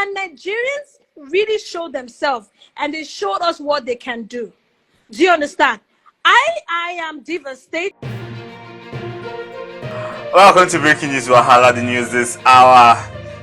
And Nigerians really showed themselves, and they showed us what they can do. Do you understand? I am devastated. Welcome to Breaking News Wahala, the news this hour.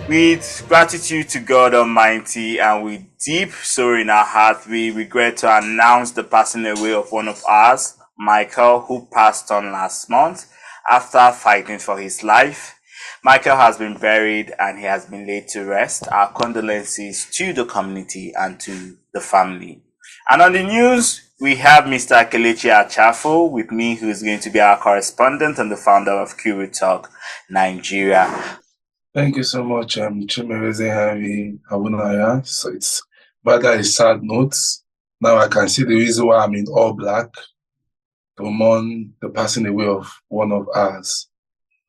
With gratitude to God Almighty and with deep sorrow in our heart, we regret to announce the passing away of one of ours, Michael, who passed on last month after fighting for his life. Michael has been buried and he has been laid to rest. Our condolences to the community and to the family. And on the news, we have Mr. Kelechi Achafo with me, who is going to be our correspondent and the founder of Kuru Talk Nigeria. Thank you so much, Chimereze Henry Abunaya. So it's rather a sad note. Now I can see the reason why I'm in all black to mourn the passing away of one of ours.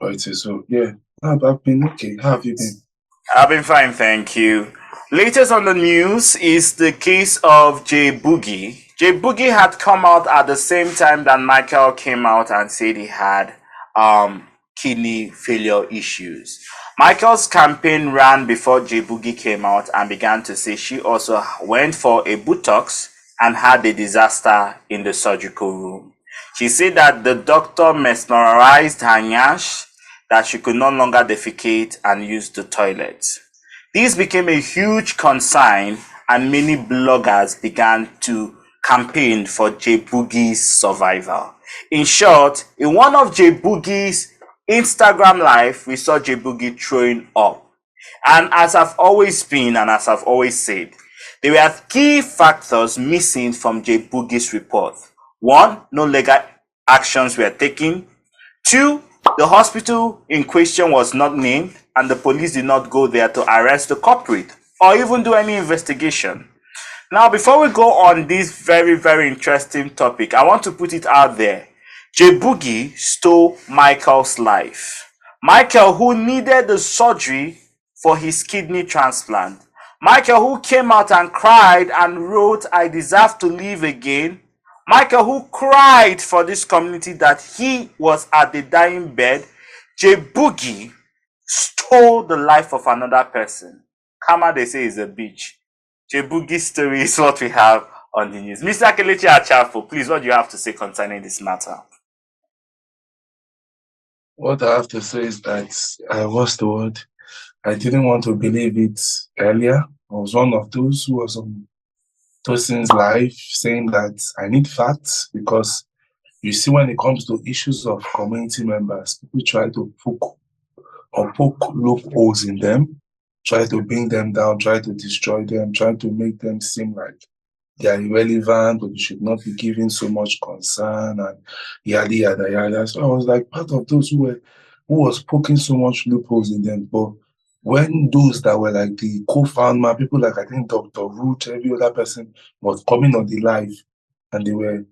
Right, so yeah, I've been okay. How have you been? I've been fine, thank you. Latest on the news is the case of Jayboogie. Jayboogie had come out at the same time that Michael came out and said he had kidney failure issues. Michael's campaign ran before Jayboogie came out and began to say she also went for a Botox and had a disaster in the surgical room. She said that the doctor mesmerized her nyash, that she could no longer defecate and use the toilet. This became a huge concern and many bloggers began to campaign for Jayboogie's survival. In short, in one of Jayboogie's Instagram live, we saw Jayboogie throwing up. And as I've always been and as I've always said, there were key factors missing from Jayboogie's report. 1, no legal actions were taken. 2, the hospital in question was not named and the police did not go there to arrest the culprit or even do any investigation. Now, before we go on this very, very interesting topic, I want to put it out there. Jayboogie stole Michael's life. Michael, who needed the surgery for his kidney transplant. Michael, who came out and cried and wrote, "I deserve to live again." Michael, who cried for this community that he was at the dying bed. Jayboogie stole the life of another person. Kama, they say, is a bitch. Jayboogie's story is what we have on the news. Mr. Kelechi Achafo, please, what do you have to say concerning this matter? What I have to say is that what's the word? I didn't want to believe it earlier. I was one of those who was on Tosin's live saying that I need facts, because you see, when it comes to issues of community members, people try to poke loopholes in them, try to bring them down, try to destroy them, try to make them seem like they are irrelevant or they should not be given so much concern and yada yada yada. So I was like part of those who was poking so much loopholes in them. But when those that were like the co-founder, people like I think Dr. Root, every other person was coming on the live and they were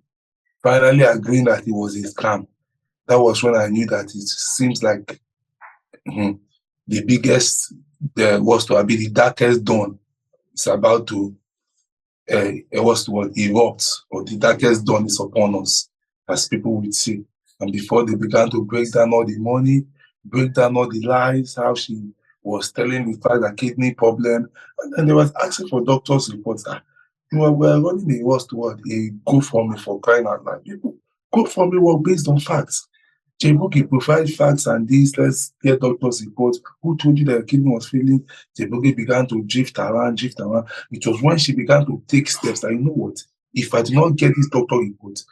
finally agreeing that it was a scam, that was when I knew that it seems like the biggest, was to be the darkest dawn. It's about to erupt, or the darkest dawn is upon us, as people would say. And before they began to break down all the money, break down all the lies, how she was telling the fact that kidney problem, and then they was asking for doctor's reports. We're running a a GoFundMe for crying out loud. People, GoFundMe was based on facts. Jayboogie provide facts and this, let's get doctor's reports. Who told you that your kidney was failing? Jayboogie began to drift around. It was when she began to take steps that, you know what, if I do not get this doctor report,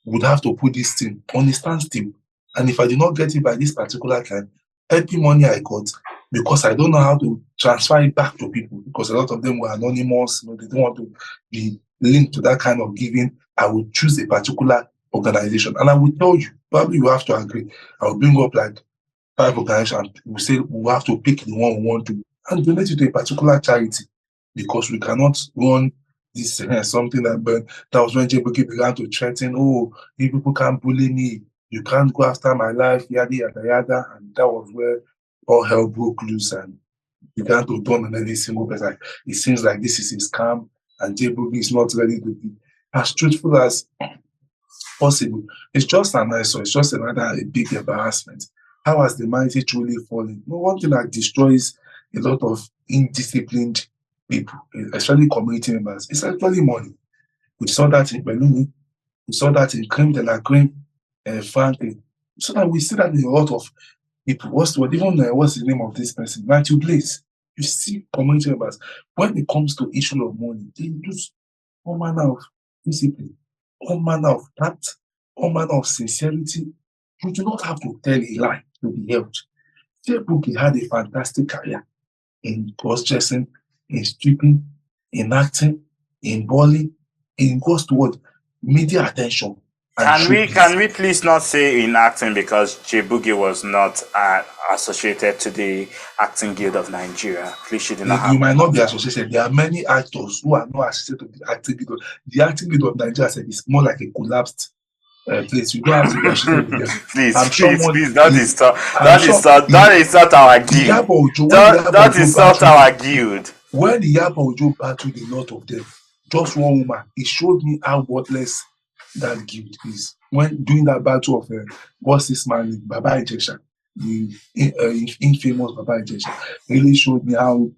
would have to put this thing on a standstill. And if I do not get it by this particular time, every money I got, because I don't know how to transfer it back to people, because a lot of them were anonymous, they don't want to be linked to that kind of giving, I would choose a particular organization. And I will tell you, probably you have to agree, I will bring up like 5 organizations, we say we have to pick the one we want to and donate it to a particular charity, because we cannot run this something that was when Jayboogie began to threaten, oh, you people can't bully me, you can't go after my life, yada yada yada, and that was where all hell broke loose and began to turn on every single person. It seems like this is a scam and Jayboogie is not ready to be as truthful as possible. It's just an eyesore, it's just another big embarrassment. How has the mighty truly fallen? No, one thing that destroys a lot of indisciplined people, especially community members. It's actually money. We saw that in Belumi. We saw that in Creme de la Creme, Franklin. So that we see that in a lot of people. What's the name of this person? Matthew Blaze. You see community members. When it comes to issue of money, they use all manner of discipline, all manner of tact, all manner of sincerity. You do not have to tell a lie to be helped. Jayboogie had a fantastic career in cross-dressing, in stripping, in acting, in bowling, in goes toward media attention and Can we please not say in acting, because Jayboogie was not associated to the Acting Guild of Nigeria. Please, she did not have. You might not be associated. There are many actors who are not associated to the Acting Guild. The Acting Guild of Nigeria said it's more like a collapsed place. You don't have to be associated with them. Please, Please, that is not our guild. That is not our guild. When the Iyabo Ojo battled a lot of them, just one woman, it showed me how worthless that guild is. When doing that battle of what's this man name, Baba Ijesha, the infamous Baba Ijesha, really showed me how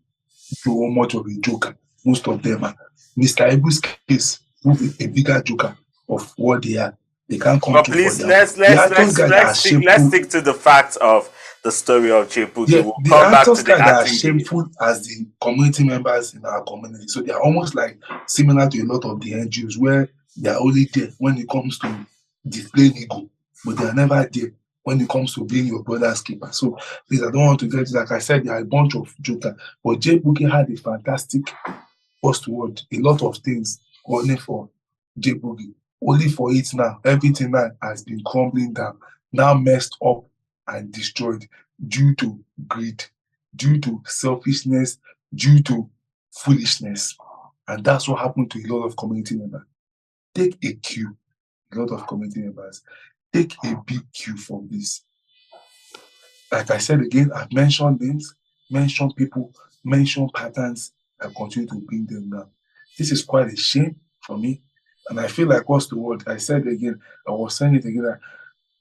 much of a joker most of them are. Mr. Ebu's case proved a bigger joker of what they are. They can't come. But please, let's stick to the fact of the story of Jayboogie. Yeah, we'll come back to the guys are shameful as the community members in our community. So they are almost like similar to a lot of the NGOs where they are only there when it comes to displaying ego, but they are never there when it comes to being your brother's keeper. So please, I don't want to get to, like I said, there are a bunch of jokers, but Jayboogie had a fantastic first word, a lot of things only for Jayboogie. Only for it now, everything now has been crumbling down, now messed up and destroyed due to greed, due to selfishness, due to foolishness. And that's what happened to a lot of community members. Take a cue, a lot of community members. Take a big cue from this. Like I said again, I've mentioned names, mentioned people, mentioned patterns, and continue to bring them down. This is quite a shame for me. And I feel like, what's the word? I said again, I was saying it again,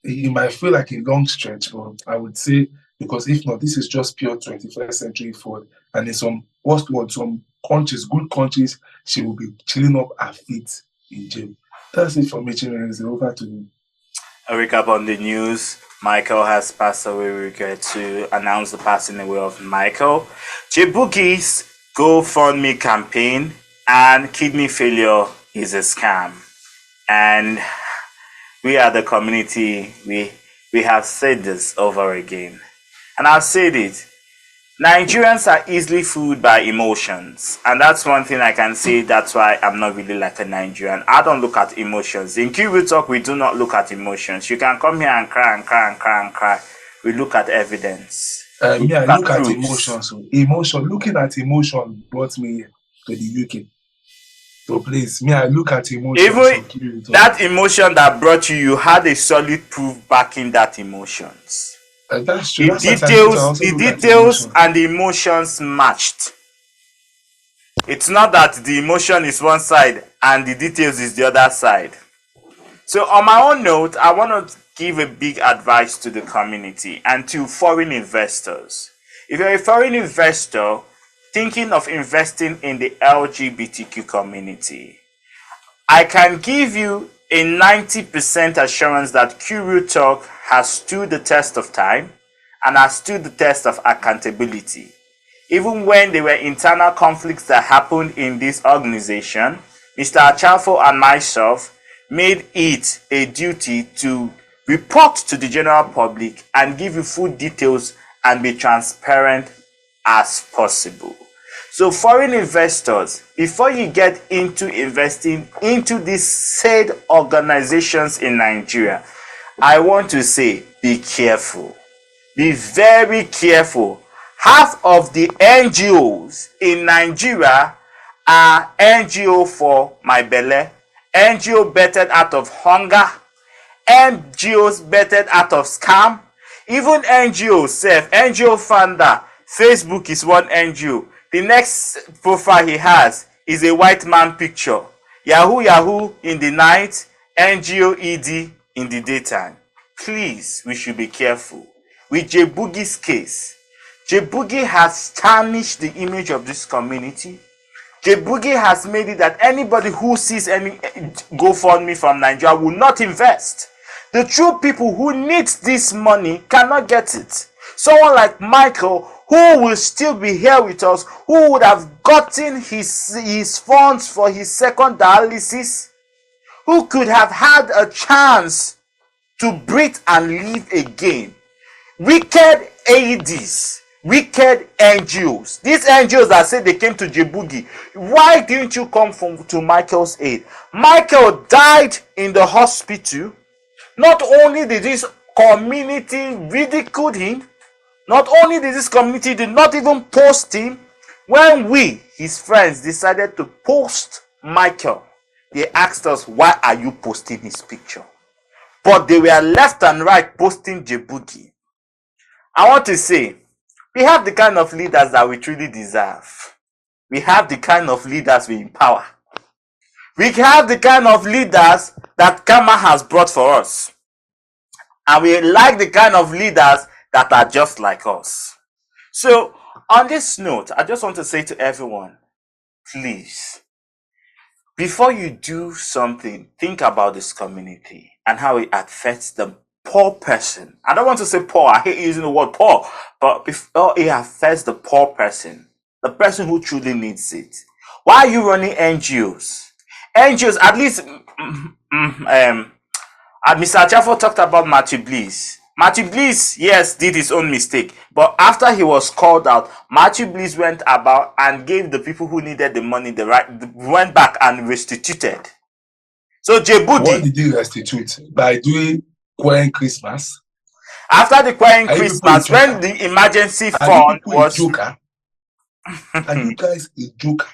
it might feel like a long stretch, but I would say, because if not, this is just pure 21st century fraud. And in some, what's the word? Some countries, good countries, she will be chilling up her feet in jail. That's it for me, Chinese. Over to you. A recap on the news. Michael has passed away. We regret to announce the passing away of Michael. Jayboogie's GoFundMe campaign and kidney failure is a scam. And we are the community, we have said this over again. And I've said it. Nigerians are easily fooled by emotions. And that's one thing I can say. That's why I'm not really like a Nigerian. I don't look at emotions. In Kiwi Talk, we do not look at emotions. You can come here and cry and cry and cry and cry. We look at evidence. I look at emotions. Looking at emotion brought me to the UK. So please, I look at emotion. Even that emotion that brought you, you had a solid proof backing that emotions. That's true. The details and the emotions matched. It's not that the emotion is one side and the details is the other side. So on my own note, I want to give a big advice to the community and to foreign investors. If you're a foreign investor thinking of investing in the LGBTQ community, I can give you a 90% assurance that Kiwi Talk has stood the test of time and has stood the test of accountability. Even when there were internal conflicts that happened in this organization, Mr. Achafo and myself made it a duty to report to the general public and give you full details and be transparent as possible. So foreign investors, before you get into investing into these said organizations in Nigeria, I want to say, be careful. Be very careful. Half of the NGOs in Nigeria are NGO for my belly, NGO bettered out of hunger, NGOs bettered out of scam, even NGO NGO founder, Facebook is one NGO. The next profile he has is a white man picture. Yahoo in the night, NGO ED in the daytime. Please, we should be careful. With Jayboogie's case, Jayboogie has tarnished the image of this community. Jayboogie has made it that anybody who sees any GoFundMe from Nigeria will not invest. The true people who need this money cannot get it. Someone like Michael, who will still be here with us, who would have gotten his funds for his second dialysis, who could have had a chance to breathe and live again. Wicked AEDs, wicked NGOs. These NGOs that say they came to Jayboogie, why didn't you come to Michael's aid? Michael died in the hospital. Not only did this community ridicule him, not only did this community did not even post him, when we, his friends, decided to post Michael, they asked us, why are you posting his picture? But they were left and right posting Jayboogie. I want to say, we have the kind of leaders that we truly deserve. We have the kind of leaders we empower. We have the kind of leaders that Karma has brought for us. And we like the kind of leaders that are just like us. So, on this note, I just want to say to everyone, please, before you do something, think about this community and how it affects the poor person. I don't want to say poor, I hate using the word poor, but before it affects the poor person, the person who truly needs it. Why are you running NGOs? NGOs, at least, Mr. Achafo talked about Matthew Bliss. Matthew Bliss, yes, did his own mistake. But after he was called out, Matthew Bliss went about and gave the people who needed the money went back and restituted. So Jayboogie. What did he restitute? By doing Queen Christmas? After the Queen Christmas, when the emergency fund was... Joker? Are you guys a joker?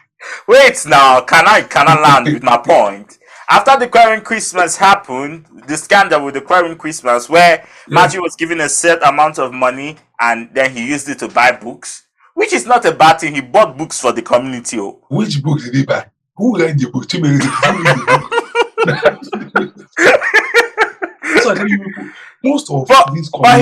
Wait now, can I land with my point? After the Queen Christmas happened, the scandal with the Queen Christmas, where Matthew was given a set amount of money and then he used it to buy books, which is not a bad thing. He bought books for the community. Which books did he buy? Who read the book? Too many. So most of these but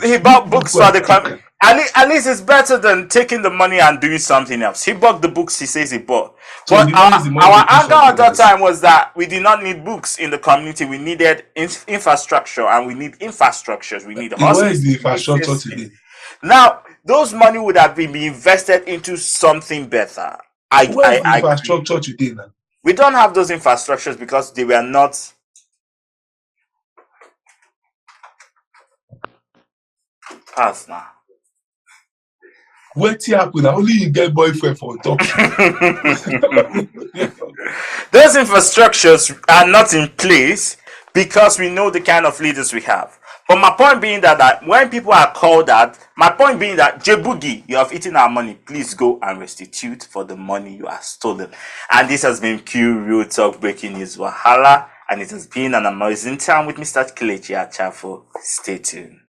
he bought books for the community. At least it's better than taking the money and doing something else. He bought the books he says he bought. So but our anger at that time was that we did not need books in the community. We needed infrastructure, and we need infrastructures. We need hospitals. Where is the infrastructure today? Now, those money would have been invested into something better. Where is the infrastructure today now? We don't have those infrastructures because they were not... Pass now. What happened? Only you get boyfriend for talk. Those infrastructures are not in place because we know the kind of leaders we have. But my point being that when people are called out, my point being that Jayboogie, you have eaten our money. Please go and restitute for the money you have stolen. And this has been Q Real Talk Breaking News Wahala. And it has been an amazing time with Mr. Kelechi Achafo. Stay tuned.